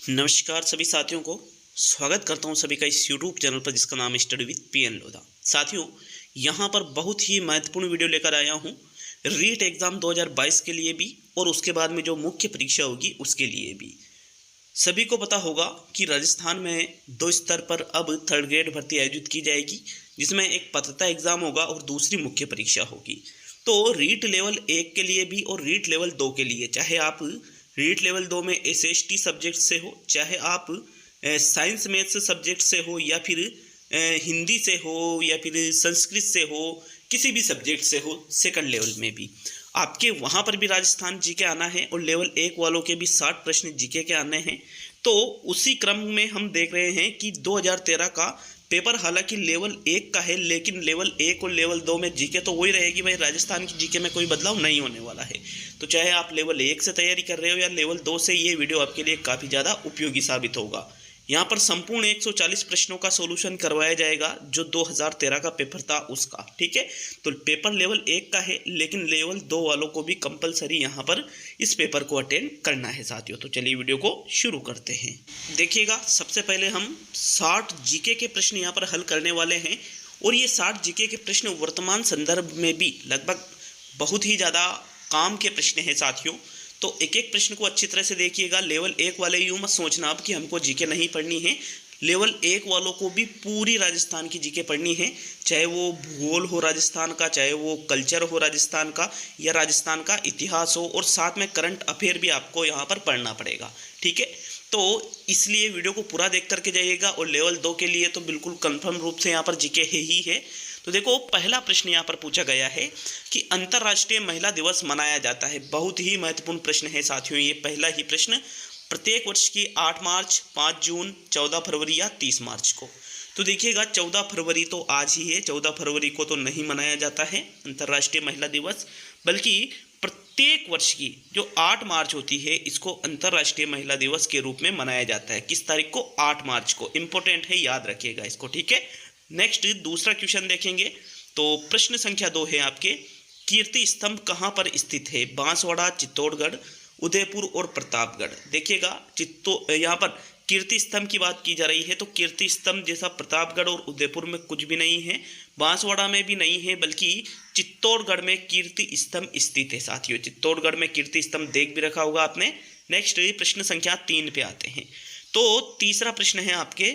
नमस्कार सभी साथियों को स्वागत करता हूं सभी का इस YouTube चैनल पर जिसका नाम है स्टडी विद पीएन लोधा। साथियों, यहां पर बहुत ही महत्वपूर्ण वीडियो लेकर आया हूं रीट एग्ज़ाम 2022 के लिए भी और उसके बाद में जो मुख्य परीक्षा होगी उसके लिए भी। सभी को पता होगा कि राजस्थान में 2 स्तर पर अब थर्ड ग्रेड भर्ती आयोजित की जाएगी, जिसमें एक पात्रता एग्ज़ाम होगा और दूसरी मुख्य परीक्षा होगी। तो रीट लेवल 1 के लिए भी और रीट लेवल 2 के लिए, चाहे आप रीट लेवल 2 में एसएसटी सब्जेक्ट से हो, चाहे आप साइंस मैथ्स सब्जेक्ट से हो, या फिर हिंदी से हो, या फिर संस्कृत से हो, किसी भी सब्जेक्ट से हो, सेकंड लेवल में भी आपके वहाँ पर भी राजस्थान जीके आना है और लेवल 1 वालों के भी 60 प्रश्न जीके के आने हैं। तो उसी क्रम में हम देख रहे हैं कि 2013 का पेपर हालांकि लेवल 1 का है, लेकिन लेवल 1 और लेवल 2 में जीके तो वही रहेगी भाई। राजस्थान की जीके में कोई बदलाव नहीं होने वाला है। तो चाहे आप लेवल 1 से तैयारी कर रहे हो या लेवल 2 से, ये वीडियो आपके लिए काफ़ी ज़्यादा उपयोगी साबित होगा। यहाँ पर संपूर्ण 140 प्रश्नों का सॉल्यूशन करवाया जाएगा जो 2013 का पेपर था उसका। ठीक है, तो पेपर लेवल 1 का है, लेकिन लेवल 2 वालों को भी कंपलसरी यहाँ पर इस पेपर को अटेंड करना है साथियों। तो चलिए वीडियो को शुरू करते हैं। देखिएगा, सबसे पहले हम 60 जीके के प्रश्न यहाँ पर हल करने वाले हैं और ये 60 जीके के प्रश्न वर्तमान संदर्भ में भी लगभग बहुत ही ज़्यादा काम के प्रश्न हैं साथियों। तो एक एक प्रश्न को अच्छी तरह से देखिएगा। लेवल 1 वाले यूँ मत सोचना अब कि हमको जीके नहीं पढ़नी है। लेवल 1 वालों को भी पूरी राजस्थान की जीके पढ़नी है, चाहे वो भूगोल हो राजस्थान का, चाहे वो कल्चर हो राजस्थान का, या राजस्थान का इतिहास हो, और साथ में करंट अफेयर भी आपको यहाँ पर पढ़ना पड़ेगा। ठीक है, तो इसलिए वीडियो को पूरा देख करके जाइएगा। और लेवल 2 के लिए तो बिल्कुल कंफर्म रूप से यहाँ पर जीके है ही है। तो देखो, पहला प्रश्न यहाँ पर पूछा गया है कि अंतर्राष्ट्रीय महिला दिवस मनाया जाता है। बहुत ही महत्वपूर्ण प्रश्न है साथियों ये पहला ही प्रश्न। प्रत्येक वर्ष की 8 मार्च, 5 जून, 14 फरवरी या 30 मार्च को। तो देखिएगा, 14 फरवरी तो आज ही है। 14 फरवरी को तो नहीं मनाया जाता है अंतर्राष्ट्रीय महिला दिवस, बल्कि प्रत्येक वर्ष की जो 8 मार्च होती है इसको अंतर्राष्ट्रीय महिला दिवस के रूप में मनाया जाता है। किस तारीख को? 8 मार्च को। इंपॉर्टेंट है, याद रखिएगा इसको। ठीक है, नेक्स्ट दूसरा क्वेश्चन देखेंगे। तो प्रश्न संख्या 2 है आपके, कीर्ति स्तंभ कहाँ पर स्थित है? बांसवाड़ा, चित्तौड़गढ़, उदयपुर और प्रतापगढ़। देखिएगा, यहाँ पर कीर्ति स्तंभ की बात की जा रही है, तो कीर्ति स्तंभ जैसा प्रतापगढ़ और उदयपुर में कुछ भी नहीं है, बांसवाड़ा में भी नहीं है, बल्कि चित्तौड़गढ़ में कीर्ति स्तंभ स्थित है साथियों। चित्तौड़गढ़ में कीर्ति स्तंभ देख भी रखा होगा आपने। नेक्स्ट प्रश्न संख्या 3 पे आते हैं। तो तीसरा प्रश्न है आपके,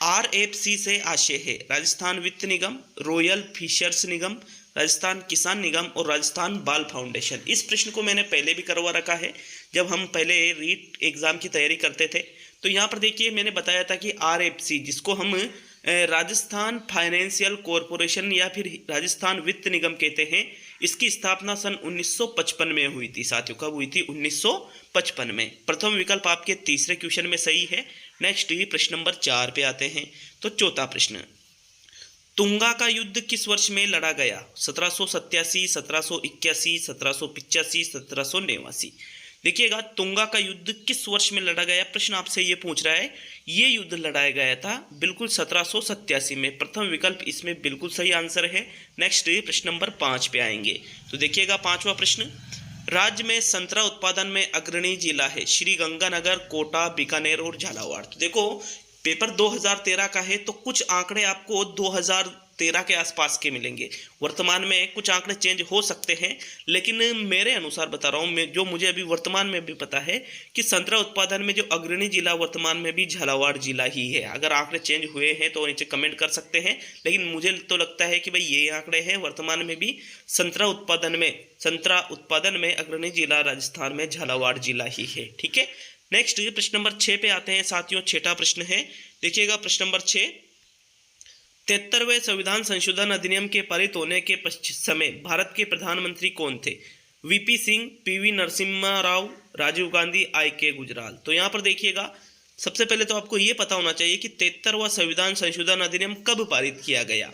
RFC से आशय है राजस्थान वित्त निगम, रॉयल फिशर्स निगम, राजस्थान किसान निगम और राजस्थान बाल फाउंडेशन। इस प्रश्न को मैंने पहले भी करवा रखा है जब हम पहले रीट एग्ज़ाम की तैयारी करते थे। तो यहाँ पर देखिए, मैंने बताया था कि RFC, जिसको हम राजस्थान फाइनेंशियल कॉरपोरेशन या फिर राजस्थान वित्त निगम कहते हैं, इसकी स्थापना सन 1955 में हुई थी साथियों। कब हुई थी? 1955 में। प्रथम विकल्प आपके तीसरे क्वेश्चन में सही है। नेक्स्ट प्रश्न नंबर 4 पे आते हैं। तो चौथा प्रश्न, तुंगा का युद्ध किस वर्ष में लड़ा गया? 1787, 1781, 1785, 1789। देखिएगा, तुंगा का युद्ध किस वर्ष में लड़ा गया? प्रश्न आपसे ये पूछ रहा है। ये युद्ध लड़ाया गया था बिल्कुल 1787 में। प्रथम विकल्प इसमें बिल्कुल सही आंसर है। नेक्स्ट प्रश्न नंबर 5 पे आएंगे। तो देखिएगा, 5वां प्रश्न, राज्य में संतरा उत्पादन में अग्रणी जिला है? श्री गंगानगर, कोटा, बीकानेर और झालावाड़। तो देखो, पेपर 2013 का है, तो कुछ आंकड़े आपको 2013 के आसपास के मिलेंगे। वर्तमान में कुछ आंकड़े चेंज हो सकते हैं, लेकिन मेरे अनुसार बता रहा हूँ, जो मुझे अभी वर्तमान में भी पता है कि संतरा उत्पादन में जो अग्रणी जिला वर्तमान में भी झालावाड़ जिला ही है। अगर आंकड़े चेंज हुए हैं तो नीचे कमेंट कर सकते हैं, लेकिन मुझे तो लगता है कि भाई ये आंकड़े हैं। वर्तमान में भी संतरा उत्पादन में अग्रणी जिला राजस्थान में झालावाड़ जिला ही है। ठीक है, नेक्स्ट प्रश्न नंबर 6 पे आते हैं साथियों। 6वां प्रश्न है, देखिएगा प्रश्न नंबर 6, 73वें संविधान संशोधन अधिनियम के पारित होने के समय भारत के प्रधानमंत्री कौन थे? VP Singh, PV Narasimha Rao, Rajiv Gandhi, IK Gujral. तो यहाँ पर देखिएगा, सबसे पहले तो आपको ये पता होना चाहिए कि 73वां संविधान संशोधन अधिनियम कब पारित किया गया।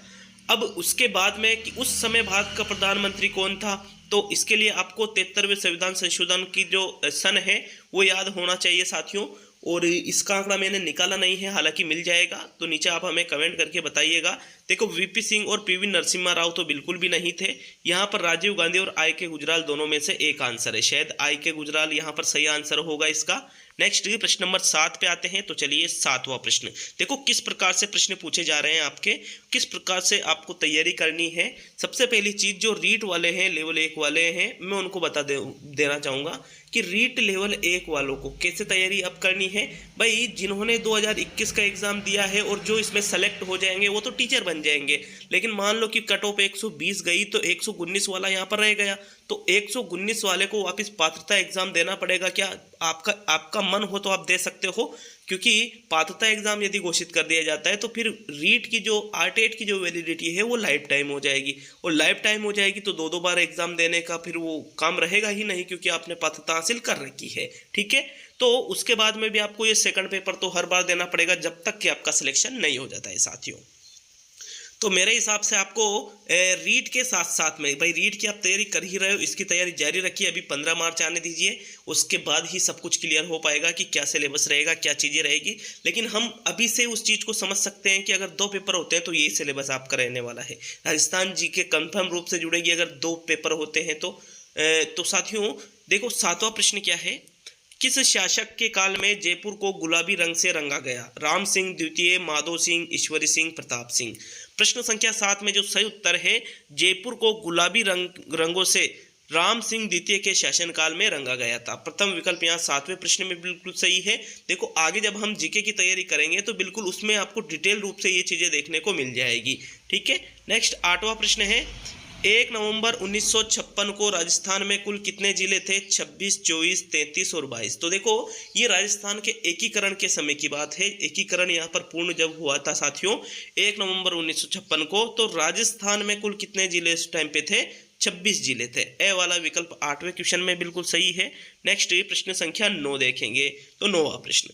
अब उसके बाद में कि उस समय भारत का प्रधानमंत्री कौन था, तो इसके लिए आपको 73वें संविधान संशोधन की जो सन है वो याद होना चाहिए साथियों। और इसका आंकड़ा मैंने निकाला नहीं है, हालांकि मिल जाएगा, तो नीचे आप हमें कमेंट करके बताइएगा। देखो, VP सिंह और PV नरसिम्हा राव तो बिल्कुल भी नहीं थे। यहाँ पर राजीव गांधी और IK गुजराल दोनों में से एक आंसर है। शायद IK गुजराल यहाँ पर सही आंसर होगा इसका। नेक्स्ट प्रश्न नंबर 7 पे आते हैं। तो चलिए 7वां प्रश्न देखो किस प्रकार से प्रश्न पूछे जा रहे हैं आपके, किस प्रकार से आपको तैयारी करनी है। सबसे पहली चीज़ जो रीट वाले हैं, लेवल 1 वाले हैं, मैं उनको देना चाहूँगा कि रीट लेवल 1 वालों को कैसे तैयारी अब करनी है। भाई जिन्होंने 2021 का एग्ज़ाम दिया है और जो इसमें सेलेक्ट हो जाएंगे वो तो टीचर बन जाएंगे, लेकिन मान लो कि कट ऑफ 120 गई तो 119 वाला यहाँ पर रह गया, तो 119 वाले को वापस पात्रता एग्ज़ाम देना पड़ेगा। क्या आपका मन हो तो आप दे सकते हो, क्योंकि पात्रता एग्ज़ाम यदि घोषित कर दिया जाता है तो फिर रीट की जो RTET की जो वैलिडिटी है वो लाइफ टाइम हो जाएगी, और लाइफ टाइम हो जाएगी तो दो बार एग्ज़ाम देने का फिर वो काम रहेगा ही नहीं, क्योंकि आपने पात्रता हासिल कर रखी है। ठीक है, तो उसके बाद में भी आपको ये सेकंड पेपर तो हर बार देना पड़ेगा जब तक कि आपका सिलेक्शन नहीं हो जाता है साथियों। तो मेरे हिसाब से आपको रीट के साथ साथ में, भाई रीट की आप तैयारी कर ही रहे हो, इसकी तैयारी जारी रखिए। अभी 15 मार्च आने दीजिए, उसके बाद ही सब कुछ क्लियर हो पाएगा कि क्या सिलेबस रहेगा, क्या चीज़ें रहेगी। लेकिन हम अभी से उस चीज़ को समझ सकते हैं कि अगर 2 पेपर होते हैं तो ये सिलेबस आपका रहने वाला है। राजस्थान जीके कंफर्म रूप से जुड़ेगी अगर 2 पेपर होते हैं तो साथियों देखो 7वां प्रश्न क्या है, किस शासक के काल में जयपुर को गुलाबी रंग से रंगा गया। राम सिंह द्वितीय, माधो सिंह, ईश्वरी सिंह, प्रताप सिंह। प्रश्न संख्या 7 में जो सही उत्तर है, जयपुर को गुलाबी रंगों से राम सिंह द्वितीय के शासनकाल में रंगा गया था। प्रथम विकल्प यहाँ 7वें प्रश्न में बिल्कुल सही है। देखो आगे जब हम जीके की तैयारी करेंगे तो बिल्कुल उसमें आपको डिटेल रूप से ये चीज़ें देखने को मिल जाएगी। ठीक है, नेक्स्ट 8वां प्रश्न है, 1 नवंबर 1956 को राजस्थान में कुल कितने जिले थे। 26, 24, 33 और 22। तो देखो ये राजस्थान के एकीकरण के समय की बात है। एकीकरण यहाँ पर पूर्ण जब हुआ था साथियों 1 नवंबर 1956 को, तो राजस्थान में कुल कितने जिले इस टाइम पे थे। 26 जिले थे। ए वाला विकल्प 8वें क्वेश्चन में बिल्कुल सही है। नेक्स्ट प्रश्न संख्या 9 देखेंगे। तो 9वां प्रश्न,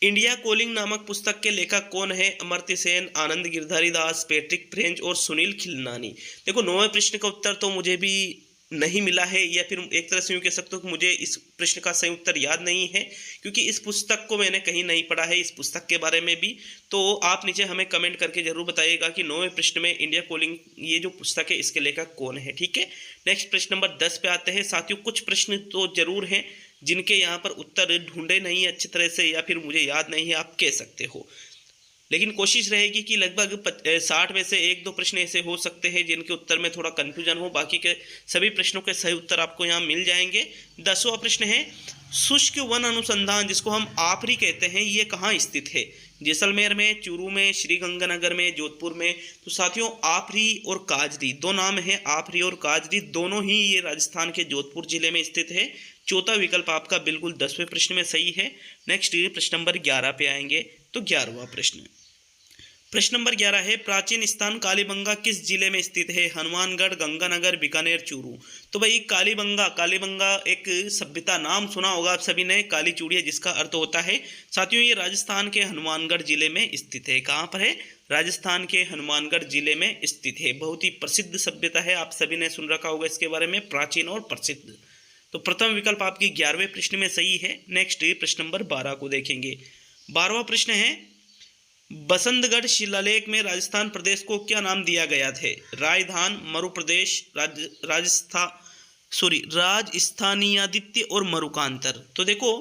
इंडिया कॉलिंग नामक पुस्तक के लेखक कौन है। अमर्त्य सेन, आनंद गिरधारी दास, पैट्रिक फ्रेंच और सुनील खिलनानी। देखो 9वें प्रश्न का उत्तर तो मुझे भी नहीं मिला है, या फिर एक तरह से यूँ कह सकते हो कि मुझे इस प्रश्न का सही उत्तर याद नहीं है, क्योंकि इस पुस्तक को मैंने कहीं नहीं पढ़ा है, इस पुस्तक के बारे में भी। तो आप नीचे हमें कमेंट करके जरूर बताइएगा कि 9वें प्रश्न में इंडिया कॉलिंग ये जो पुस्तक है इसके लेखक कौन है। ठीक है, नेक्स्ट प्रश्न नंबर 10 पे आते हैं साथियों। कुछ प्रश्न तो जरूर हैं जिनके यहाँ पर उत्तर ढूंढे नहीं अच्छी तरह से, या फिर मुझे याद नहीं है, आप कह सकते हो, लेकिन कोशिश रहेगी कि लगभग 60 में से 1-2 प्रश्न ऐसे हो सकते हैं जिनके उत्तर में थोड़ा कन्फ्यूजन हो। बाकी के सभी प्रश्नों के सही उत्तर आपको यहाँ मिल जाएंगे। 10वां प्रश्न है, शुष्क वन अनुसंधान जिसको हम आफरी कहते हैं, ये कहाँ स्थित है। जैसलमेर में, चूरू में, श्रीगंगानगर में, जोधपुर में। तो साथियों आफरी और काजरी 2 नाम हैं, आफरी और काजरी, दोनों ही ये राजस्थान के जोधपुर जिले में स्थित है। चौथा विकल्प आपका बिल्कुल 10वें प्रश्न में सही है। नेक्स्ट प्रश्न नंबर 11 पे आएंगे। तो 11वां प्रश्न नंबर 11 है, प्राचीन स्थान कालीबंगा किस जिले में स्थित है। हनुमानगढ़, गंगानगर, बीकानेर, चूरू। तो भाई कालीबंगा एक सभ्यता नाम सुना होगा आप सभी ने, काली चूड़िया जिसका अर्थ होता है। साथियों ये राजस्थान के हनुमानगढ़ जिले में स्थित है। कहाँ पर है, राजस्थान के हनुमानगढ़ जिले में स्थित है। बहुत ही प्रसिद्ध सभ्यता है, आप सभी ने सुन रखा होगा इसके बारे में, प्राचीन और प्रसिद्ध। तो प्रथम विकल्प आपकी 11वें प्रश्न में सही है। नेक्स्ट प्रश्न नंबर 12 को देखेंगे। 12वां प्रश्न है, बसंतगढ़ शिलालेख में राजस्थान प्रदेश को क्या नाम दिया गया थे। राजधान, मरु प्रदेश, राजस्थानीयादित्य और मरुकांतर। तो देखो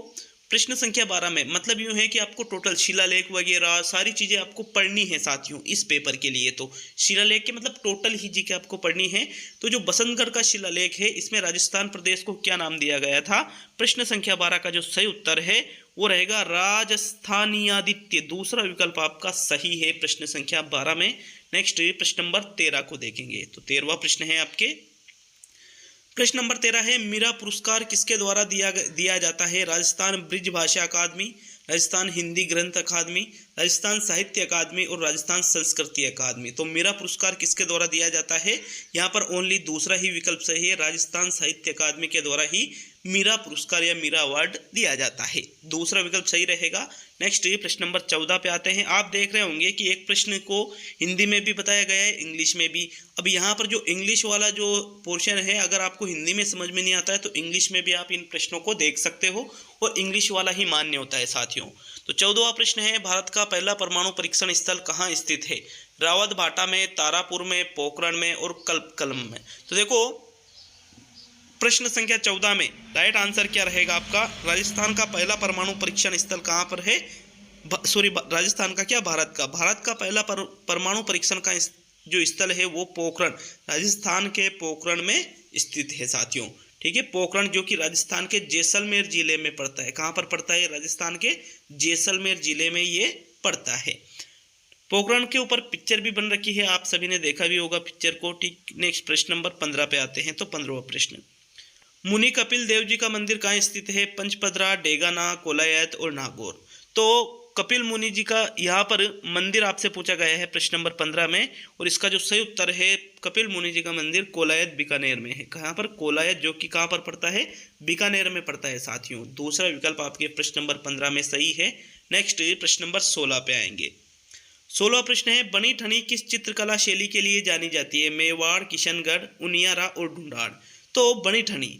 प्रश्न संख्या 12 में मतलब यूँ है कि आपको टोटल शिलालेख वगैरह सारी चीज़ें आपको पढ़नी है साथियों इस पेपर के लिए। तो शिलालेख के मतलब टोटल ही जीके आपको पढ़नी है। तो जो बसंतगढ़ का शिलालेख है इसमें राजस्थान प्रदेश को क्या नाम दिया गया था। प्रश्न संख्या 12 का जो सही उत्तर है वो रहेगा राजस्थानीयादित्य। दूसरा विकल्प आपका सही है प्रश्न संख्या 12 में। नेक्स्ट प्रश्न नंबर 13 को देखेंगे। तो 13वां प्रश्न है आपके, प्रश्न नंबर 13 है, मीरा पुरस्कार किसके द्वारा दिया जाता है। राजस्थान ब्रिज भाषा अकादमी, राजस्थान हिंदी ग्रंथ अकादमी, राजस्थान साहित्य अकादमी और राजस्थान संस्कृति अकादमी। तो मीरा पुरस्कार किसके द्वारा दिया जाता है। यहाँ पर ओनली दूसरा ही विकल्प सही है, राजस्थान साहित्य अकादमी के द्वारा ही मीरा पुरस्कार या मीरा अवार्ड दिया जाता है। दूसरा विकल्प सही रहेगा। नेक्स्ट प्रश्न नंबर 14 पे आते हैं। आप देख रहे होंगे कि एक प्रश्न को हिंदी में भी बताया गया है, इंग्लिश में भी। अब यहाँ पर जो इंग्लिश वाला जो पोर्शन है, अगर आपको हिंदी में समझ में नहीं आता है तो इंग्लिश में भी आप इन प्रश्नों को देख सकते हो, और इंग्लिश वाला ही मान्य होता है साथियों। तो 14वां प्रश्न है, भारत का पहला परमाणु परीक्षण स्थल कहाँ स्थित है। रावत भाटा में, तारापुर में, पोखरण में और कल्पकलम में। तो देखो प्रश्न संख्या 14 में राइट आंसर क्या रहेगा आपका? राजस्थान का पहला परमाणु परीक्षण स्थल कहाँ पर है? राजस्थान का क्या, भारत का पहला परमाणु परीक्षण का जो स्थल है वो पोखरण, राजस्थान के पोखरण में स्थित है साथियों। ठीक है, पोखरण जो कि राजस्थान के जैसलमेर जिले में पड़ता है। कहाँ पर पड़ता है? राजस्थान के जैसलमेर जिले में ये पड़ता है। पोखरण के ऊपर पिक्चर भी बन रखी है, आप सभी ने देखा भी होगा पिक्चर को। ठीक, नेक्स्ट प्रश्न नंबर 15 पे आते हैं। तो 15वां प्रश्न, मुनि कपिल देव जी का मंदिर कहाँ स्थित है? पंचपदरा, डेगाना, कोलायत और नागौर। तो कपिल मुनि जी का यहाँ पर मंदिर आपसे पूछा गया है प्रश्न नंबर 15 में, और इसका जो सही उत्तर है कपिल मुनि जी का मंदिर कोलायत बीकानेर में है। कहाँ पर? कोलायत, जो कि कहाँ पर पड़ता है? बीकानेर में पड़ता है साथियों। दूसरा विकल्प आपके प्रश्न नंबर 15 में सही है। नेक्स्ट प्रश्न नंबर 16 पे आएंगे। 16वां प्रश्न है, बनी ठनी किस चित्रकला शैली के लिए जानी जाती है? मेवाड़, किशनगढ़, उनियारा और ढूंढाड़। तो बनी ठनी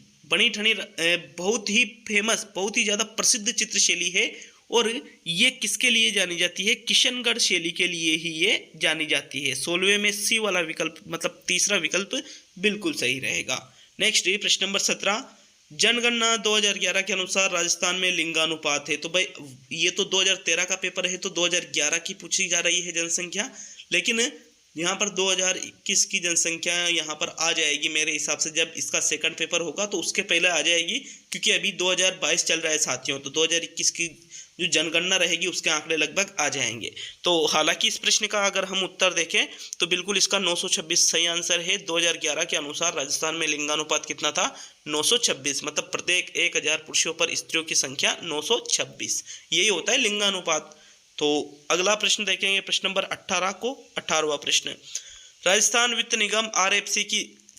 बहुत ही फेमस, बहुत ही ज़्यादा प्रसिद्ध चित्र शैली है, और ये किसके लिए जानी जाती है? किशनगढ़ शैली के लिए ही ये जानी जाती है। 16वें में सी वाला विकल्प, मतलब तीसरा विकल्प बिल्कुल सही रहेगा। नेक्स्ट प्रश्न नंबर 17, जनगणना 2011 के अनुसार राजस्थान में लिंगानुपात है। तो भाई ये तो 2013 का पेपर है, तो 2011 की पूछी जा रही है जनसंख्या, लेकिन यहाँ पर 2021 की जनसंख्या यहाँ पर आ जाएगी मेरे हिसाब से। जब इसका सेकंड पेपर होगा तो उसके पहले आ जाएगी, क्योंकि अभी 2022 चल रहा है साथियों, तो 2021 की जो जनगणना रहेगी उसके आंकड़े लगभग आ जाएंगे। तो हालांकि इस प्रश्न का अगर हम उत्तर देखें तो बिल्कुल इसका 926 सही आंसर है। 2011 के अनुसार राजस्थान में लिंगानुपात कितना था? 926, मतलब प्रत्येक 1000 पुरुषों पर स्त्रियों की संख्या 926, यही होता है लिंगानुपात। तो अगला प्रश्न देखेंगे प्रश्न नंबर 18 को। 18वां प्रश्न, राजस्थान वित्त निगम RFC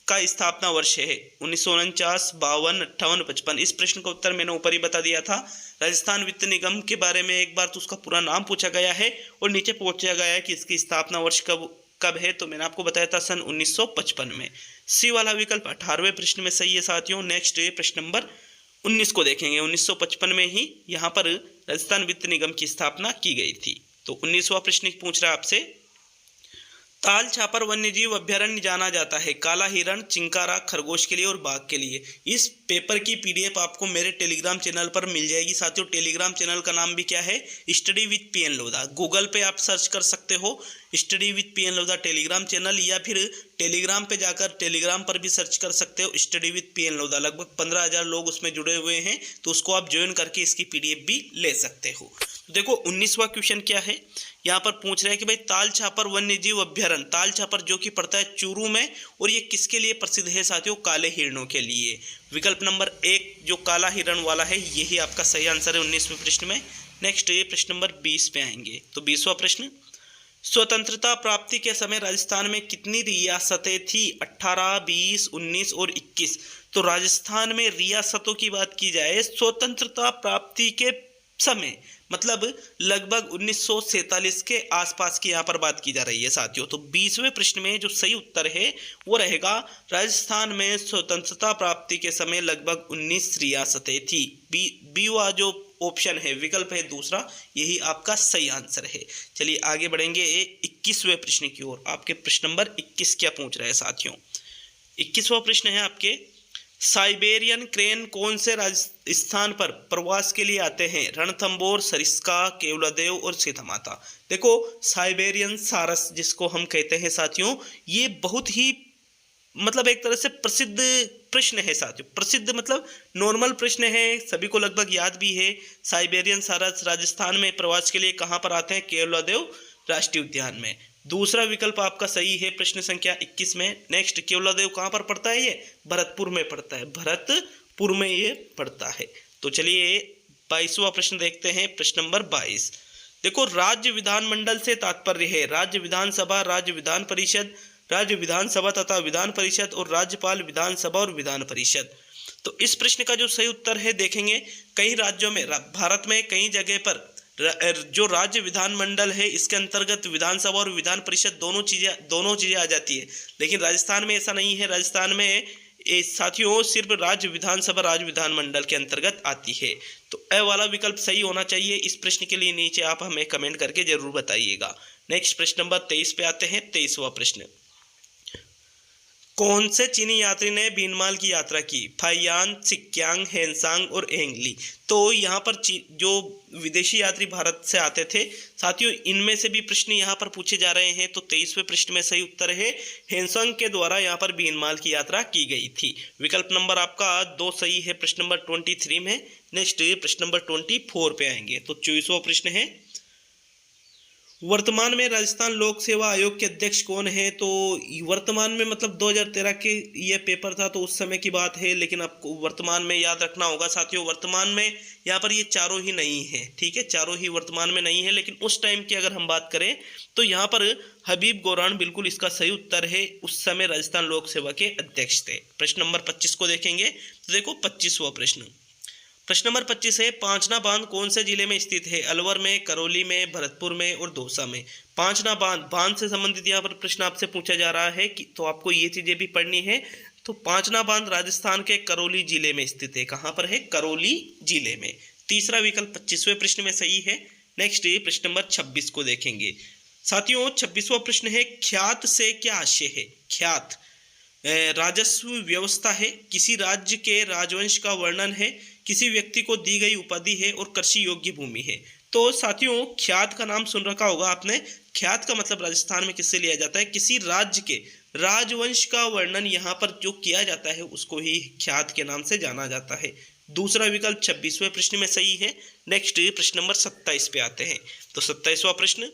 का स्थापना वर्ष है 1949, 52, 58, 55। इस प्रश्न का उत्तर मैंने ऊपर ही बता दिया था। राजस्थान वित्त निगम के बारे में एक बार तो उसका पूरा नाम पूछा गया है और नीचे पूछा गया है कि इसकी स्थापना वर्ष कब है, तो मैंने आपको बताया था सन 1955 में। सी वाला विकल्प 18वें प्रश्न में सही है साथियों। नेक्स्ट प्रश्न नंबर 19 को देखेंगे। 1955 में ही यहाँ पर राजस्थान वित्त निगम की स्थापना की गई थी। तो 19वां प्रश्न पूछ रहा है आपसे, ताल छापर वन्यजीव अभ्यारण्य जाना जाता है काला हिरण, चिंकारा, खरगोश के लिए और बाघ के लिए। इस पेपर की PDF आपको मेरे टेलीग्राम चैनल पर मिल जाएगी साथियों। टेलीग्राम चैनल का नाम भी क्या है? Study with PN Lodha. Google पे आप सर्च कर सकते हो study with PN Lodha Telegram channel, या फिर टेलीग्राम पे जाकर टेलीग्राम पर भी सर्च कर सकते हो स्टडी विद PN लोधा। लगभग 15,000 लोग उसमें जुड़े हुए हैं, तो उसको आप ज्वाइन करके इसकी PDF भी ले सकते हो। तो देखो 19वां क्वेश्चन क्या है, यहाँ पर पूछ रहे हैं कि भाई ताल छापर वन्यजीव अभ्यारण्य, ताल छापर जो कि पड़ता है चूरू में, और ये किसके लिए प्रसिद्ध है साथियों? काले हिरणों के लिए। विकल्प नंबर 1 जो काला हिरण वाला है यही आपका सही आंसर है 19वें प्रश्न में। नेक्स्ट प्रश्न नंबर 20 पे आएंगे। तो 20वां प्रश्न, स्वतंत्रता प्राप्ति के समय राजस्थान में कितनी रियासतें थी? 18, 20, 19 और 21। तो राजस्थान में रियासतों की बात की जाए स्वतंत्रता प्राप्ति के समय, मतलब लगभग 1947 के आसपास की यहाँ पर बात की जा रही है साथियों। तो 20वें प्रश्न में जो सही उत्तर है वो रहेगा राजस्थान में स्वतंत्रता प्राप्ति के समय लगभग 19 रियासतें थी। बी वा जो ऑप्शन है, विकल्प है दूसरा, यही आपका सही आंसर है। चलिए आगे बढ़ेंगे 21वें प्रश्न की ओर। आपके प्रश्न नंबर 21 क्या पूछ रहे हैं साथियों? 21वां प्रश्न है आपके, साइबेरियन क्रेन कौन से राजस्थान पर प्रवास के लिए आते हैं? रणथंबोर, सरिस्का, केवलादेव और सीतामाता। देखो साइबेरियन सारस जिसको हम कहते हैं साथियों, ये बहुत ही मतलब एक तरह से प्रसिद्ध प्रश्न है साथियों। प्रसिद्ध मतलब नॉर्मल प्रश्न है, सभी को लगभग याद भी है। साइबेरियन सारस राजस्थान में प्रवास के लिए कहाँ पर आते हैं? केवलादेव राष्ट्रीय उद्यान में। दूसरा विकल्प आपका सही है प्रश्न संख्या 21 में। नेक्स्ट, केवलादेव कहाँ पर पड़ता है? ये भरतपुर में पड़ता है, भरतपुर में ये पड़ता है। तो चलिए 22वां प्रश्न देखते हैं। प्रश्न नंबर 22, देखो राज्य विधानमंडल से तात्पर्य है राज्य विधानसभा, राज्य विधान परिषद, राज्य विधानसभा तथा विधान परिषद, और राज्यपाल, विधानसभा और विधान परिषद। तो इस प्रश्न का जो सही उत्तर है देखेंगे, कई राज्यों में, भारत में कई जगह पर जो राज्य विधानमंडल है इसके अंतर्गत विधानसभा और विधान परिषद दोनों चीजें आ जाती है, लेकिन राजस्थान में ऐसा नहीं है। राजस्थान में साथियों सिर्फ राज्य विधानसभा राज्य विधानमंडल के अंतर्गत आती है। तो ए वाला विकल्प सही होना चाहिए। इस प्रश्न के लिए नीचे आप हमें कमेंट करके जरूर बताइएगा। नेक्स्ट प्रश्न नंबर 23 पे आते हैं। 23वां प्रश्न, कौन से चीनी यात्री ने बीनमाल की यात्रा की? फाइयान, सिक्यांग, हेनसांग और एंगली। तो यहाँ पर जो विदेशी यात्री भारत से आते थे साथियों, इनमें से भी प्रश्न यहाँ पर पूछे जा रहे हैं। तो 23वें प्रश्न में सही उत्तर है हेनसांग के द्वारा यहाँ पर बीनमाल की यात्रा की गई थी। विकल्प नंबर आपका 2 सही है प्रश्न नंबर 23 में। नेक्स्ट प्रश्न नंबर 24 पे आएंगे। तो 24वां प्रश्न है, वर्तमान में राजस्थान लोक सेवा आयोग के अध्यक्ष कौन है? तो वर्तमान में मतलब 2013 के ये पेपर था तो उस समय की बात है, लेकिन आपको वर्तमान में याद रखना होगा साथियों। वर्तमान में यहाँ पर ये चारों ही नहीं है, ठीक है, चारों ही वर्तमान में नहीं है, लेकिन उस टाइम की अगर हम बात करें तो यहाँ पर हबीब गौरान बिल्कुल इसका सही उत्तर है। उस समय राजस्थान लोक सेवा के अध्यक्ष थे। प्रश्न नंबर 25 को देखेंगे। तो देखो 25वां प्रश्न नंबर 25 है, पांचना बांध कौन से जिले में स्थित है? अलवर में, करौली में, भरतपुर में और दौसा में। पांचना बांध से संबंधित यहाँ पर प्रश्न आपसे पूछा जा रहा है कि तो आपको ये चीजें भी पढ़नी है। तो पांचना बांध राजस्थान के करौली जिले में स्थित है। कहाँ पर है? करौली जिले में। तीसरा विकल्प 25वें प्रश्न में सही है। नेक्स्ट प्रश्न नंबर 26 को देखेंगे साथियों। 26वां प्रश्न है, ख्यात से क्या आशय है? ख्यात राजस्व व्यवस्था है, किसी राज्य के राजवंश का वर्णन है, किसी व्यक्ति को दी गई उपाधि है और कृषि योग्य भूमि है। तो साथियों ख्यात का नाम सुन रखा होगा आपने। ख्यात का मतलब राजस्थान में किससे लिया जाता है? किसी राज्य के राजवंश का वर्णन यहाँ पर जो किया जाता है उसको ही ख्यात के नाम से जाना जाता है। दूसरा विकल्प 26वें प्रश्न में सही है। नेक्स्ट प्रश्न नंबर 27 पे आते हैं। तो 27वां प्रश्न,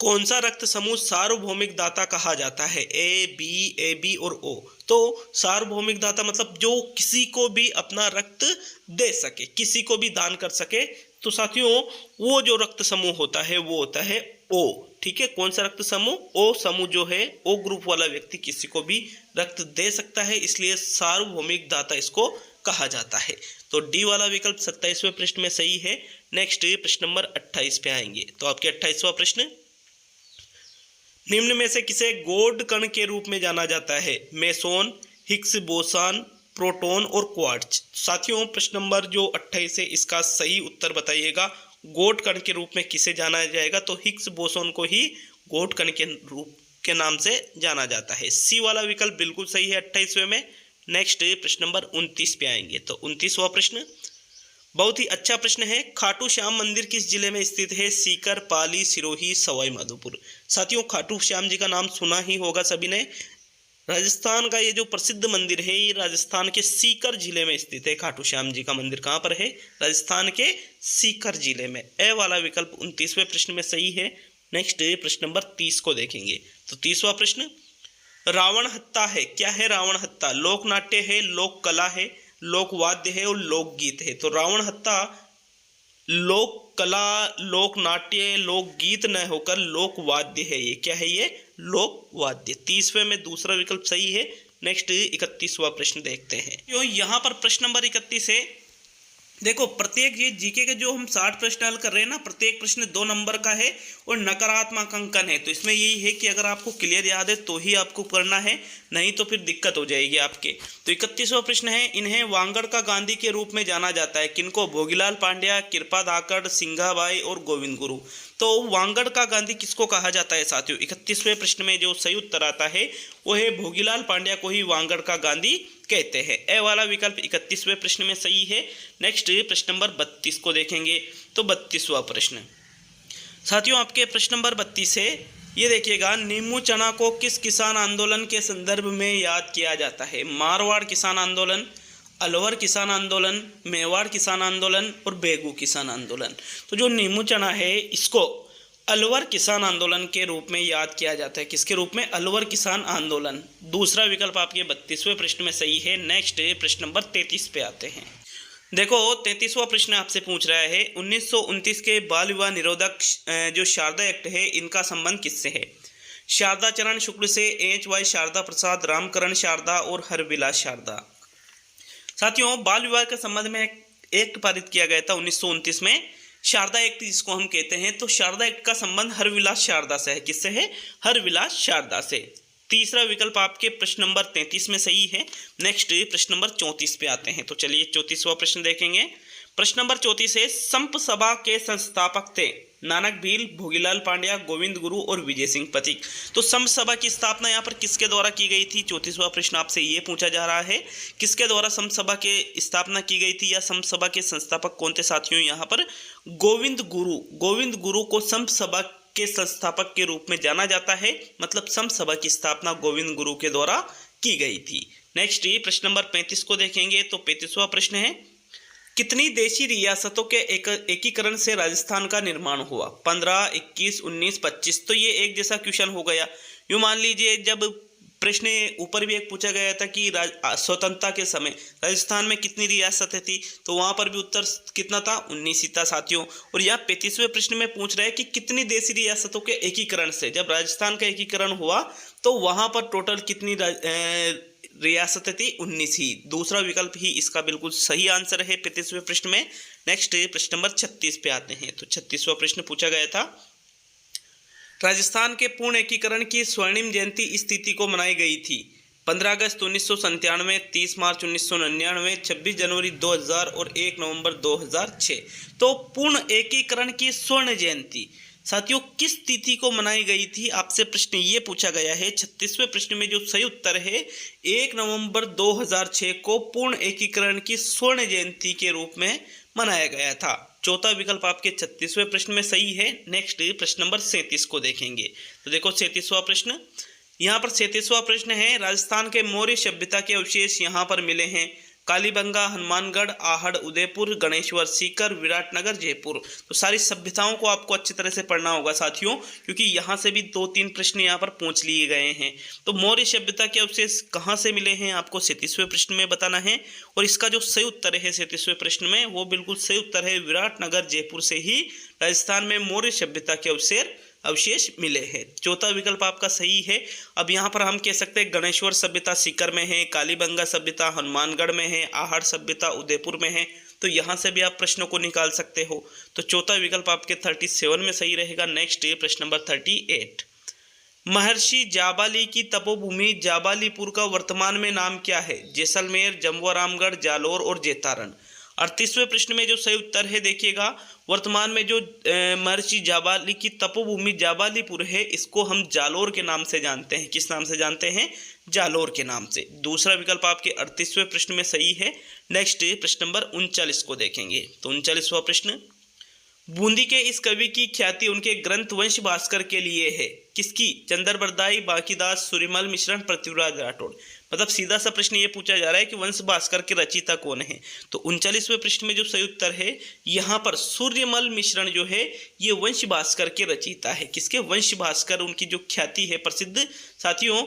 कौन सा रक्त समूह सार्वभौमिक दाता कहा जाता है? ए बी और ओ। तो सार्वभौमिक दाता मतलब जो किसी को भी अपना रक्त दे सके, किसी को भी दान कर सके। तो साथियों वो जो रक्त समूह होता है वो होता है ओ, ठीक है। कौन सा रक्त समूह? ओ समूह जो है, ओ ग्रुप वाला व्यक्ति किसी को भी रक्त दे सकता है, इसलिए सार्वभौमिक दाता इसको कहा जाता है। तो डी वाला विकल्प 27वें प्रश्न में सही है। नेक्स्ट प्रश्न नंबर 28 पे आएंगे। तो आपके 28वां प्रश्न, निम्न में से किसे गॉड कण के रूप में जाना जाता है? मेसोन, हिग्स बोसान, प्रोटॉन और क्वार्ट्ज। साथियों प्रश्न नंबर जो 28 है इसका सही उत्तर बताइएगा। गॉड कण के रूप में किसे जाना जाएगा? तो हिग्स बोसोन को ही गॉड कण के रूप के नाम से जाना जाता है। सी वाला विकल्प बिल्कुल सही है 28वें में। नेक्स्ट प्रश्न नंबर 29 पे आएंगे। तो 29वां प्रश्न बहुत ही अच्छा प्रश्न है, खाटू श्याम मंदिर किस जिले में स्थित है? सीकर, पाली, सिरोही, सवाई माधोपुर। साथियों खाटू श्याम जी का नाम सुना ही होगा सभी ने। राजस्थान का ये जो प्रसिद्ध मंदिर है ये राजस्थान के सीकर जिले में स्थित है। खाटू श्याम जी का मंदिर कहाँ पर है? राजस्थान के सीकर जिले में। ए वाला विकल्प 29वें प्रश्न में सही है। नेक्स्ट प्रश्न नंबर 30 को देखेंगे। तो 30वां प्रश्न, रावण हत्ता है। क्या है रावण हत्ता? लोक नाट्य है, लोक कला है, लोकवाद्य है और लोकगीत है। तो रावण हत्ता लोक कला, लोक नाट्य, लोकगीत न होकर लोकवाद्य है। ये क्या है? ये लोकवाद्य। 30वें में दूसरा विकल्प सही है। नेक्स्ट 31वां प्रश्न देखते हैं। तो यहाँ पर प्रश्न नंबर 31 है। देखो प्रत्येक ये जीके के जो हम 60 प्रश्न हल कर रहे हैं ना, प्रत्येक प्रश्न 2 नंबर का है और नकारात्मक अंकन है। तो इसमें यही है कि अगर आपको क्लियर याद है तो ही आपको करना है, नहीं तो फिर दिक्कत हो जाएगी आपके। तो 31वां प्रश्न है, इन्हें वांगड़ का गांधी के रूप में जाना जाता है। किनको? भोगीलाल पांड्या, कृपा धाकड़, सिंघाबाई और गोविंद गुरु। तो वांगड़ का गांधी किसको कहा जाता है साथियों? 31वें प्रश्न में जो सही उत्तर आता है वो है भोगीलाल पांड्या को ही वांगड़ का गांधी कहते हैं। ए वाला विकल्प 31वें प्रश्न में सही है। नेक्स्ट प्रश्न नंबर 32 को देखेंगे। तो 32वां प्रश्न साथियों आपके प्रश्न नंबर 32 है। ये देखिएगा, नींबू चना को किस किसान आंदोलन के संदर्भ में याद किया जाता है? मारवाड़ किसान आंदोलन, अलवर किसान आंदोलन, मेवाड़ किसान आंदोलन और बेगू किसान आंदोलन। तो जो नींबू चना है इसको अलवर किसान आंदोलन के रूप में याद किया जाता है। किसके रूप में? अलवर किसान आंदोलन। दूसरा विकल्प आपके 32वें प्रश्न में सही है। नेक्स्ट प्रश्न नंबर 33 पे आते हैं। देखो 33वां प्रश्न आपसे पूछ रहा है, 1929 के बाल विवाह निरोधक जो शारदा एक्ट है इनका संबंध किससे है? शारदा चरण शुक्ल से, एच.वाई. शारदा प्रसाद, रामकरण शारदा और हरविलास शारदा। साथियों बाल विवाह के संबंध में एक्ट पारित किया गया था 1929 में, शारदा एक्ट जिसको हम कहते हैं। तो शारदा एक्ट का संबंध हरविलास शारदा से है। किससे है? हरविलास शारदा से। तीसरा विकल्प आपके प्रश्न नंबर 33 में सही है। नेक्स्ट प्रश्न नंबर 34 पे आते हैं। तो चलिए 34वां प्रश्न देखेंगे। प्रश्न नंबर 34 है, संप सभा के संस्थापक थे? नानक भील, भोगीलाल पांड्या, गोविंद गुरु और विजय सिंह पथिक। तो संत सभा की स्थापना यहाँ पर किसके द्वारा की गई थी? 34वां प्रश्न आपसे ये पूछा जा रहा है, किसके द्वारा संत सभा के स्थापना की गई थी या संत सभा के संस्थापक कौन थे साथियों? यहाँ पर गोविंद गुरु को संत सभा के संस्थापक के रूप में जाना जाता है, मतलब संत सभा की स्थापना गोविंद गुरु के द्वारा की गई थी। नेक्स्ट ये प्रश्न नंबर 35 को देखेंगे। तो 35वां प्रश्न है, कितनी देशी रियासतों के एकीकरण से राजस्थान का निर्माण हुआ? 15, 21, 19, 25। तो ये एक जैसा क्वेश्चन हो गया। यूँ मान लीजिए जब प्रश्न ऊपर भी एक पूछा गया था कि स्वतंत्रता के समय राजस्थान में कितनी रियासतें थी, तो वहां पर भी उत्तर कितना था? 19 ही था साथियों। और यहाँ 35वें प्रश्न में पूछ रहा है कि कितनी देशी रियासतों के एकीकरण से, जब राजस्थान का एकीकरण हुआ तो वहां पर टोटल कितनी रियासतें थी? 19 ही। दूसरा विकल्प ही इसका बिल्कुल सही आंसर है 35वें प्रश्न में। नेक्स्ट प्रश्न नंबर 36 पे आते हैं। तो 36वां प्रश्न पूछा गया था, राजस्थान के पूर्ण एकीकरण की स्वर्णिम जयंती इस तिथि को मनाई गई थी? 15 अगस्त 1997, 30 मार्च 1999, 26 जनवरी 2000 और 1 नवंबर 2006। तो पूर्ण एकीकरण की स्वर्ण जयंती साथियों किस तिथि को मनाई गई थी? आपसे प्रश्न ये पूछा गया है। 36वें प्रश्न में जो सही उत्तर है 1 नवंबर 2006 को पूर्ण एकीकरण की स्वर्ण जयंती के रूप में मनाया गया था। चौथा विकल्प आपके 36वें प्रश्न में सही है। नेक्स्ट प्रश्न नंबर 37 को देखेंगे। तो देखो 37वां प्रश्न, यहाँ पर 37वां प्रश्न है, राजस्थान के मौर्य सभ्यता के अवशेष यहाँ पर मिले हैं? कालीबंगा, हनुमानगढ़, आहड़, उदयपुर, गणेश्वर, सीकर, विराटनगर, जयपुर। तो सारी सभ्यताओं को आपको अच्छी तरह से पढ़ना होगा साथियों, क्योंकि यहाँ से भी 2-3 प्रश्न यहाँ पर पूछ लिए गए हैं। तो मौर्य सभ्यता के अवशेष कहाँ से मिले हैं आपको 37वें प्रश्न में बताना है। और इसका जो सही उत्तर है 37वें प्रश्न में, वो बिल्कुल सही उत्तर है, विराटनगर, जयपुर से ही राजस्थान में मौर्य सभ्यता के अवशेष मिले हैं। चौथा विकल्प आपका सही है। अब यहाँ पर हम कह सकते हैं गणेश्वर सभ्यता सीकर में है, कालीबंगा सभ्यता हनुमानगढ़ में है, आहड़ सभ्यता उदयपुर में है। तो यहाँ से भी आप प्रश्नों को निकाल सकते हो। तो चौथा विकल्प आपके 37 में सही रहेगा। नेक्स्ट प्रश्न नंबर 38, महर्षि जाबाली की तपोभूमि जाबालीपुर का वर्तमान में नाम क्या है? जैसलमेर, जमवारामगढ़, जालोर और जैतारण। 38वें प्रश्न में जो सही उत्तर है देखिएगा, वर्तमान में जो महर्षि जाबाली की तपोभूमि जाबालीपुर है, इसको हम जालोर के नाम से जानते हैं। किस नाम से जानते हैं? जालोर के नाम से। दूसरा विकल्प आपके 38वें प्रश्न में सही है। नेक्स्ट प्रश्न नंबर 39 को देखेंगे। तो 39वां प्रश्न, बूंदी के इस कवि की ख्याति उनके ग्रंथ वंश भास्कर के लिए है? किसकी? चंद्रबरदाई, बांकीदास, सूर्यमल मिश्रण, पृथ्वीराज राठौड़। मतलब सीधा सा प्रश्न ये पूछा जा रहा है कि वंश भास्कर के रचयिता कौन है? तो 39वें प्रश्न में जो सही उत्तर है यहाँ पर सूर्यमल मिश्रण जो है ये वंश भास्कर के रचयिता है। किसके? वंश भास्कर, उनकी जो ख्याति है प्रसिद्ध साथियों,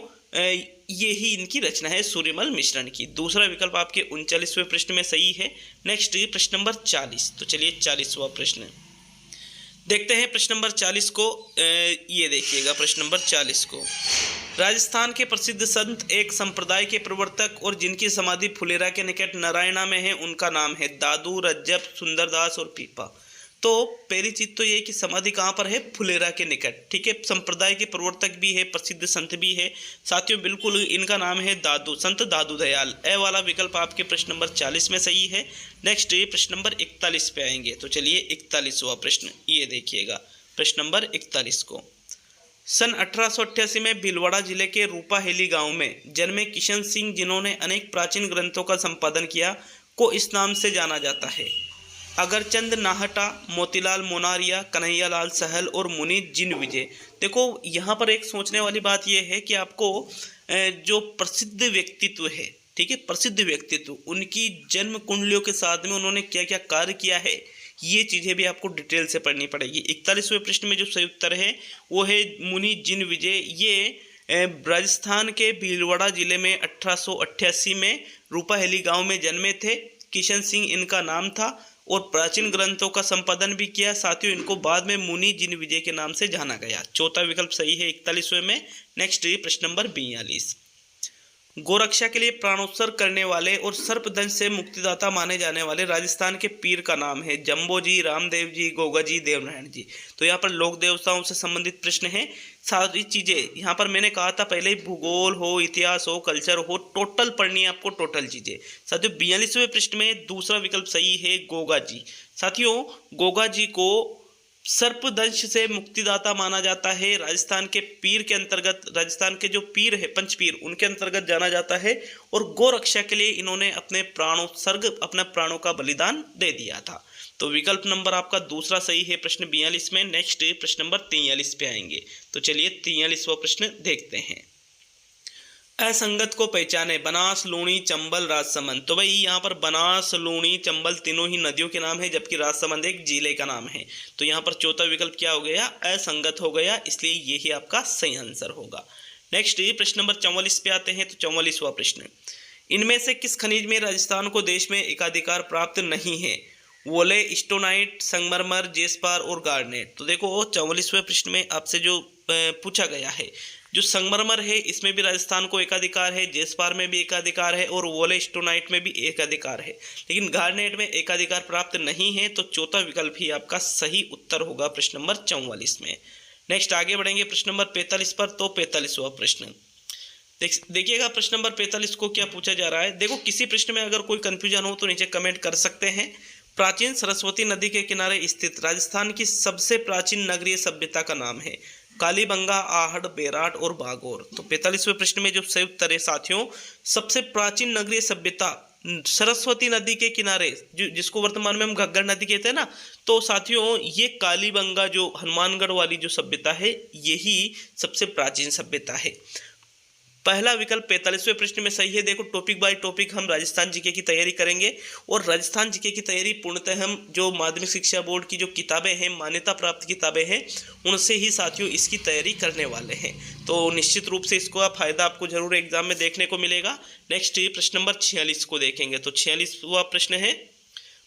ये ही इनकी रचना है सूर्यमल मिश्रण की। दूसरा विकल्प आपके 39वें प्रश्न में सही है। नेक्स्ट प्रश्न नंबर 40। तो चलिए 40वां प्रश्न देखते हैं। प्रश्न नंबर 40 को ये देखिएगा। प्रश्न नंबर 40 को, राजस्थान के प्रसिद्ध संत एक संप्रदाय के प्रवर्तक और जिनकी समाधि फुलेरा के निकट नारायणा में है, उनका नाम है? दादू, रज्जब, सुंदरदास और पीपा। तो पहली चीज तो ये कि समाधि कहाँ पर है? फुलेरा के निकट। ठीक है, संप्रदाय के प्रवर्तक भी है, प्रसिद्ध संत भी है साथियों, बिल्कुल इनका नाम है दादू, संत दादू दयाल। ए वाला विकल्प आपके प्रश्न नंबर 40 में सही है। नेक्स्ट प्रश्न नंबर 41 पे आएंगे। तो चलिए 41वां प्रश्न ये देखिएगा। प्रश्न नंबर 41 को, सन 1888 में भीलवाड़ा जिले के रूपाहेली गांव में जन्मे किशन सिंह, जिन्होंने अनेक प्राचीन ग्रंथों का संपादन किया, को इस नाम से जाना जाता है? अगरचंद नाहटा, मोतीलाल मोनारिया, कन्हैयालाल सहल और मुनि जिन विजय। देखो यहाँ पर एक सोचने वाली बात यह है कि आपको जो प्रसिद्ध व्यक्तित्व है, ठीक है, प्रसिद्ध व्यक्तित्व, उनकी जन्म कुंडलियों के साथ में उन्होंने क्या क्या कार्य किया है, ये चीज़ें भी आपको डिटेल से पढ़नी पड़ेगी। 41वें प्रश्न में जो सही उत्तर है वो है मुनि जिन विजय। ये राजस्थान के भीलवाड़ा जिले में 1888 में रूपाहेली गांव में जन्मे थे। किशन सिंह इनका नाम था और प्राचीन ग्रंथों का संपादन भी किया साथियों। इनको बाद में मुनि जिन विजय के नाम से जाना गया। चौथा विकल्प सही है 41वें में। नेक्स्ट प्रश्न नंबर 42, गोरक्षा के लिए प्राणोत्सर्ग करने वाले और सर्पदंश से मुक्तिदाता माने जाने वाले राजस्थान के पीर का नाम है? जम्बो जी, रामदेव जी, गोगा जी, देवनारायण जी। तो यहाँ पर लोक देवताओं से संबंधित प्रश्न है। सारी चीजें यहाँ पर मैंने कहा था पहले ही, भूगोल हो, इतिहास हो, कल्चर हो, टोटल पढ़नी है आपको, टोटल चीजें साथियों। 42वें प्रश्न में दूसरा विकल्प सही है गोगा जी। साथियों गोगा जी को सर्पदंश से मुक्तिदाता माना जाता है। राजस्थान के पीर के अंतर्गत, राजस्थान के जो पीर है पंचपीर, उनके अंतर्गत जाना जाता है। और गौ रक्षा के लिए इन्होंने अपने प्राणोत्सर्ग, अपने प्राणों का बलिदान दे दिया था। तो विकल्प नंबर आपका दूसरा सही है प्रश्न 42 में। नेक्स्ट प्रश्न नंबर 43 पे आएंगे। तो चलिए 43वां प्रश्न देखते हैं। असंगत को पहचाने। बनास, लूणी, चंबल, राजसमंद। तो भाई यहाँ पर बनास, लूणी, चंबल तीनों ही नदियों के नाम है, जबकि राजसमंद एक जिले का नाम है। तो यहाँ पर चौथा विकल्प क्या हो गया? असंगत हो गया, इसलिए यही आपका सही आंसर होगा। नेक्स्ट प्रश्न नंबर 44 पे आते हैं। तो 44वां प्रश्न, इनमें से किस खनिज में राजस्थान को देश में एकाधिकार प्राप्त नहीं है? वोले, स्टोनाइट, संगमरमर, जेस्पार और गार्नेट। तो देखो 44वें प्रश्न में आपसे जो पूछा गया है, जो संगमरमर है इसमें भी राजस्थान को एकाधिकार है, जेस्पार में भी एकाधिकार है और वोले स्टोनाइट में भी एकाधिकार है, लेकिन गार्नेट में एकाधिकार प्राप्त नहीं है। तो चौथा विकल्प ही आपका सही उत्तर होगा प्रश्न नंबर 44 में। नेक्स्ट आगे बढ़ेंगे प्रश्न नंबर 45 पर। तो 45वां प्रश्न देखिएगा, प्रश्न नंबर 45 को क्या पूछा जा रहा है। देखो किसी प्रश्न में अगर कोई कंफ्यूजन हो तो नीचे कमेंट कर सकते हैं। प्राचीन सरस्वती नदी के किनारे स्थित राजस्थान की सबसे प्राचीन नगरीय सभ्यता का नाम है? कालीबंगा, आहड़, बेराट और बागोर। तो 45वें प्रश्न में जो सही उत्तर है साथियों, सबसे प्राचीन नगरीय सभ्यता सरस्वती नदी के किनारे, जिसको वर्तमान में हम घग्गर नदी कहते हैं ना, तो साथियों ये कालीबंगा जो हनुमानगढ़ वाली जो सभ्यता है, यही सबसे प्राचीन सभ्यता है। पहला विकल्प 45वें प्रश्न में सही है। देखो टॉपिक बाय टॉपिक हम राजस्थान जीके की तैयारी करेंगे, और राजस्थान जीके की तैयारी पूर्णतः हम जो माध्यमिक शिक्षा बोर्ड की जो किताबें हैं, मान्यता प्राप्त किताबें हैं, उनसे ही साथियों इसकी तैयारी करने वाले हैं। तो निश्चित रूप से इसका फायदा आपको जरूर एग्जाम में देखने को मिलेगा। नेक्स्ट प्रश्न नंबर 46 को देखेंगे। तो 46वां प्रश्न है।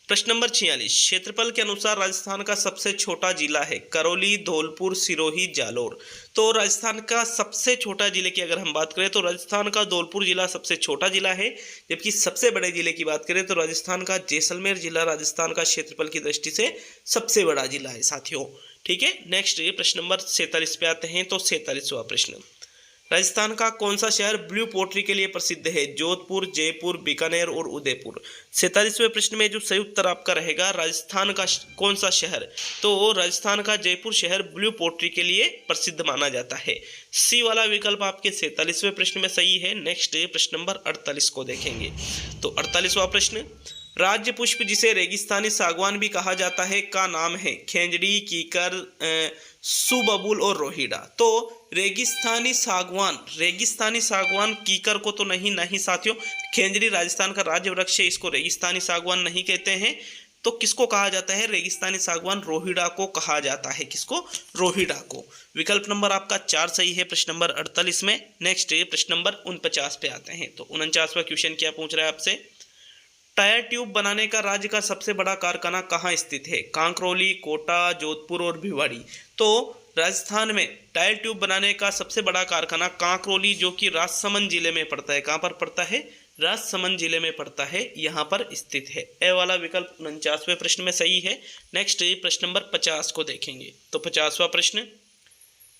प्रश्न नंबर 46, क्षेत्रफल के अनुसार राजस्थान का सबसे छोटा जिला है? करौली, धौलपुर, सिरोही, जालोर। तो राजस्थान का सबसे छोटा जिले की अगर हम बात करें तो राजस्थान का धौलपुर जिला सबसे छोटा जिला है, जबकि सबसे बड़े जिले की बात करें तो राजस्थान का जैसलमेर जिला राजस्थान का क्षेत्रफल की दृष्टि से सबसे बड़ा जिला है साथियों। ठीक है, नेक्स्ट प्रश्न नंबर 47 पे आते हैं। तो 47वां प्रश्न, राजस्थान का कौन सा शहर ब्लू पोट्री के लिए प्रसिद्ध है? जोधपुर, जयपुर, बीकानेर और उदयपुर। 47वें प्रश्न में जो सही उत्तर आपका रहेगा, राजस्थान का कौन सा शहर? तो राजस्थान का जयपुर शहर ब्लू पोट्री के लिए प्रसिद्ध माना जाता है। सी वाला विकल्प आपके 47वें प्रश्न में सही है। नेक्स्ट प्रश्न नंबर 48 को देखेंगे। तो 48वां प्रश्न, राज्य पुष्प जिसे रेगिस्तानी सागवान भी कहा जाता है का नाम है? खेजड़ी, कीकर, सुबबुल और रोहिड़ा। तो रेगिस्तानी सागवान कीकर को तो नहीं साथियों। खेजड़ी राजस्थान का राज्य वृक्ष है, इसको रेगिस्तानी सागवान नहीं कहते हैं। तो किसको कहा जाता है? रेगिस्तानी सागवान रोहिड़ा को कहा जाता है। किसको? रोहिड़ा को। विकल्प नंबर आपका 4 सही है प्रश्न नंबर 48 में। नेक्स्ट प्रश्न नंबर 49 पे आते हैं। तो 49वां क्वेश्चन क्या पूछ रहा है आपसे, टायर ट्यूब बनाने का राज्य का सबसे बड़ा कारखाना कहाँ स्थित है? कांकरोली, कोटा, जोधपुर और भिवाड़ी। तो राजस्थान में टायर ट्यूब बनाने का सबसे बड़ा कारखाना कांकरोली, जो कि राजसमंद जिले में पड़ता है। कहाँ पर पड़ता है? राजसमंद जिले में पड़ता है, यहाँ पर स्थित है। ए वाला विकल्प 49वें प्रश्न में सही है। नेक्स्ट प्रश्न नंबर 50 को देखेंगे। तो 50वां प्रश्न,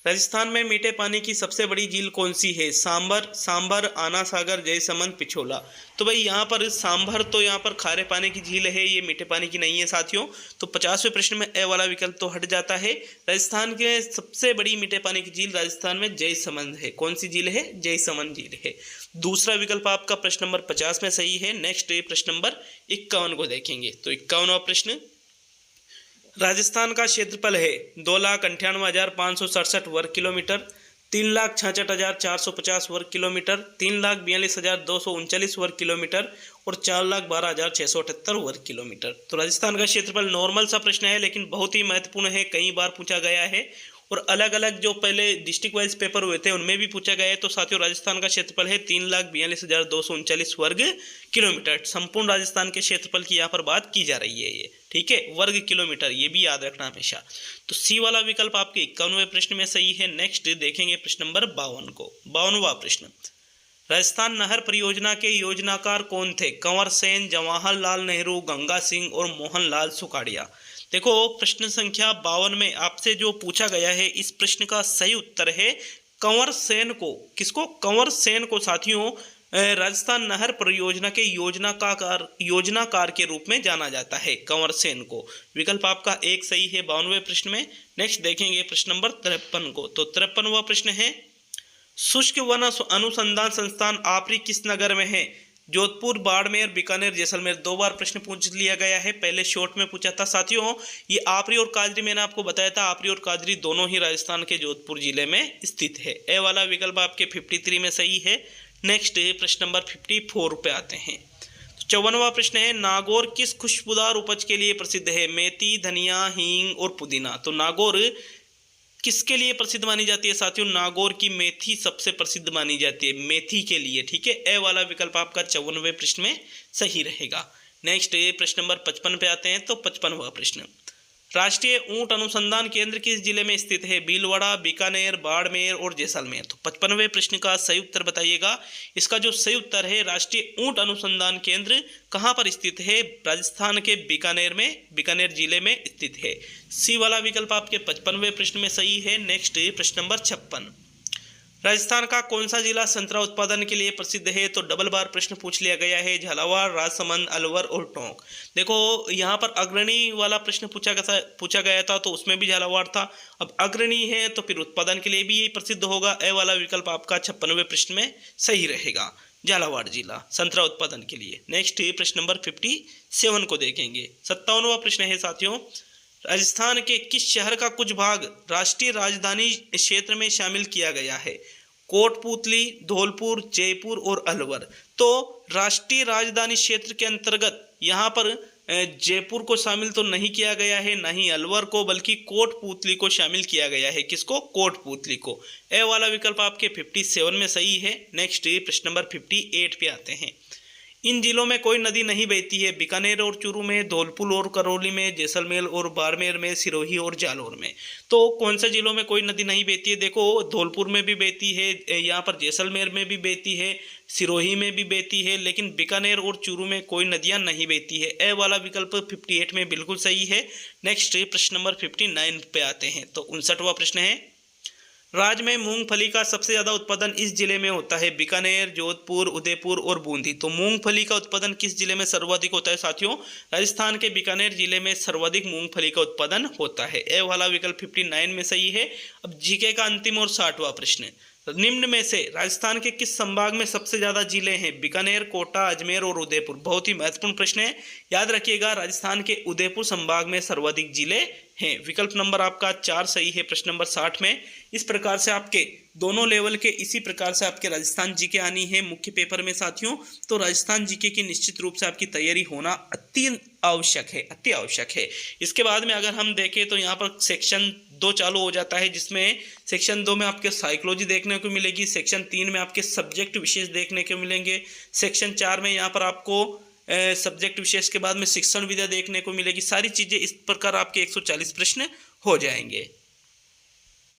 राजस्थान में मीठे पानी की सबसे बड़ी झील कौन सी है? सांभर, आना सागर, जयसमंद, पिछोला। तो भाई यहाँ पर सांभर तो यहाँ पर खारे पानी की झील है, ये मीठे पानी की नहीं है साथियों। तो 50वें प्रश्न में ए वाला विकल्प तो हट जाता है। राजस्थान के सबसे बड़ी मीठे पानी की झील राजस्थान में जयसमंद है। कौन सी झील है? जयसमंद झील है। दूसरा विकल्प आपका प्रश्न नंबर 50 में सही है। नेक्स्ट प्रश्न नंबर 51 को देखेंगे। तो 51वां प्रश्न, राजस्थान का क्षेत्रफल है 2,98,567 वर्ग किलोमीटर, 3,66,450 वर्ग किलोमीटर, 3,42,239 वर्ग किलोमीटर और 4,12,678 वर्ग किलोमीटर। तो राजस्थान का क्षेत्रफल नॉर्मल सा प्रश्न है, लेकिन बहुत ही महत्वपूर्ण है, कई बार पूछा गया है और अलग अलग जो पहले डिस्ट्रिक्ट वाइज पेपर हुए थे उनमें भी पूछा गया है। तो साथियों राजस्थान का क्षेत्रफल है 3,42,239 वर्ग किलोमीटर। संपूर्ण राजस्थान के क्षेत्रफल की यहाँ पर बात की जा रही है ये, ठीक है, वर्ग किलोमीटर, ये भी याद रखना हमेशा। तो सी वाला विकल्प आपके 51वें प्रश्न में सही है। नेक्स्ट देखेंगे प्रश्न नंबर 52 को। 52वां प्रश्न, राजस्थान नहर परियोजना के योजनाकार कौन थे? कंवर सेन, जवाहरलाल नेहरू, गंगा सिंह और मोहनलाल सुखाड़िया। देखो प्रश्न संख्या 52 में आपसे जो पूछा गया है, इस प्रश्न का सही उत्तर है कंवर सेन को। किसको? कंवर सेन को साथियों। राजस्थान नहर परियोजना के योजनाकार के रूप में जाना जाता है? कंवर सेन को। विकल्प आपका एक सही है 52वें प्रश्न में। नेक्स्ट देखेंगे प्रश्न नंबर 53 को। तो 53वां प्रश्न है, शुष्क वन अनुसंधान संस्थान आपरी किस नगर में है? जोधपुर, बाड़मेर, बीकानेर, जैसलमेर। 2 बार प्रश्न पूछ लिया गया है, पहले शॉर्ट में पूछा था साथियों। ये आपरी और काजरी मैंने आपको बताया था, आपरी और काजरी दोनों ही राजस्थान के जोधपुर जिले में स्थित है। ए वाला विकल्प आपके 53 में सही है। नेक्स्ट प्रश्न नंबर 54 पे आते हैं। तो 54वां प्रश्न है, नागौर किस खुशबूदार उपज के लिए प्रसिद्ध है? मेथी, धनिया, हींग और पुदीना। तो नागौर किसके लिए प्रसिद्ध मानी जाती है साथियों? नागौर की मेथी सबसे प्रसिद्ध मानी जाती है, मेथी के लिए। ठीक है, ए वाला विकल्प आपका 54वें प्रश्न में सही रहेगा। नेक्स्ट प्रश्न नंबर 55 पे आते हैं। तो 55वां प्रश्न, राष्ट्रीय ऊंट अनुसंधान केंद्र किस जिले में स्थित है? भीलवाड़ा, बीकानेर, बाड़मेर और जैसलमेर। तो 55वें प्रश्न का सही उत्तर बताइएगा। इसका जो सही उत्तर है, राष्ट्रीय ऊंट अनुसंधान केंद्र कहाँ पर स्थित है? राजस्थान के बीकानेर में, बीकानेर जिले में स्थित है। सी वाला विकल्प आपके 55वें प्रश्न में सही है। नेक्स्ट प्रश्न नंबर 56, राजस्थान का कौन सा जिला संतरा उत्पादन के लिए प्रसिद्ध है? तो डबल बार प्रश्न पूछ लिया गया है। झालावाड़, राजसमंद, अलवर और टोंक। देखो यहाँ पर अग्रणी वाला प्रश्न पूछा गया था, तो उसमें भी झालावाड़ था। अब अग्रणी है तो फिर उत्पादन के लिए भी ये प्रसिद्ध होगा। ए वाला विकल्प आपका 56वें प्रश्न में सही रहेगा, झालावाड़ जिला संतरा उत्पादन के लिए। नेक्स्ट प्रश्न नंबर 57 को देखेंगे। 57वां प्रश्न है साथियों, राजस्थान के किस शहर का कुछ भाग राष्ट्रीय राजधानी क्षेत्र में शामिल किया गया है? कोटपुतली, धौलपुर, जयपुर और अलवर। तो राष्ट्रीय राजधानी क्षेत्र के अंतर्गत यहाँ पर जयपुर को शामिल तो नहीं किया गया है, ना ही अलवर को, बल्कि कोटपुतली को शामिल किया गया है। किसको? कोटपुतली को। ए वाला विकल्प आपके 57 में सही है। नेक्स्ट प्रश्न नंबर 58 पे आते हैं। इन जिलों में कोई नदी नहीं बहती है? बीकानेर और चूरू में, धौलपुर और करौली में, जैसलमेर और बाड़मेर में, सिरोही और जालौर में। तो कौन से जिलों में कोई नदी नहीं बहती है? देखो धौलपुर में भी बहती है, यहाँ पर जैसलमेर में भी बहती है, सिरोही में भी बहती है, लेकिन बीकानेर और चूरू में कोई नदियाँ नहीं बहती है। ए वाला विकल्प 58 में बिल्कुल सही है। नेक्स्ट प्रश्न नंबर 59 पे आते हैं। तो 59वां प्रश्न है, राज्य में मूंगफली का सबसे ज्यादा उत्पादन इस जिले में होता है? बीकानेर, जोधपुर, उदयपुर और बूंदी। तो मूंगफली का उत्पादन किस जिले में सर्वाधिक होता है साथियों? राजस्थान के बीकानेर जिले में सर्वाधिक मूंगफली का उत्पादन होता है। ए वाला विकल्प 59 में सही है। अब जीके का अंतिम और 60वां प्रश्न, निम्न में से राजस्थान के किस संभाग में सबसे ज्यादा जिले हैं? बीकानेर, कोटा, अजमेर और उदयपुर। बहुत ही महत्वपूर्ण प्रश्न है, याद रखिएगा। राजस्थान के उदयपुर संभाग में सर्वाधिक जिले हैं। विकल्प नंबर आपका 4 सही है प्रश्न नंबर 60 में। इस प्रकार से आपके दोनों लेवल के इसी प्रकार से आपके राजस्थान जीके आनी है मुख्य पेपर में साथियों। तो राजस्थान जीके की निश्चित रूप से आपकी तैयारी होना अति आवश्यक है। इसके बाद में अगर हम देखें तो यहाँ पर सेक्शन 2 चालू हो जाता है, जिसमें सेक्शन 2 में आपके साइकोलॉजी देखने को मिलेगी, सेक्शन 3 में आपके सब्जेक्ट विशेष देखने को मिलेंगे, सेक्शन 4 में यहाँ पर आपको सब्जेक्ट विशेष के बाद में शिक्षण विद्या देखने को मिलेगी। सारी चीज़ें इस प्रकार आपके 140 प्रश्न हो जाएंगे।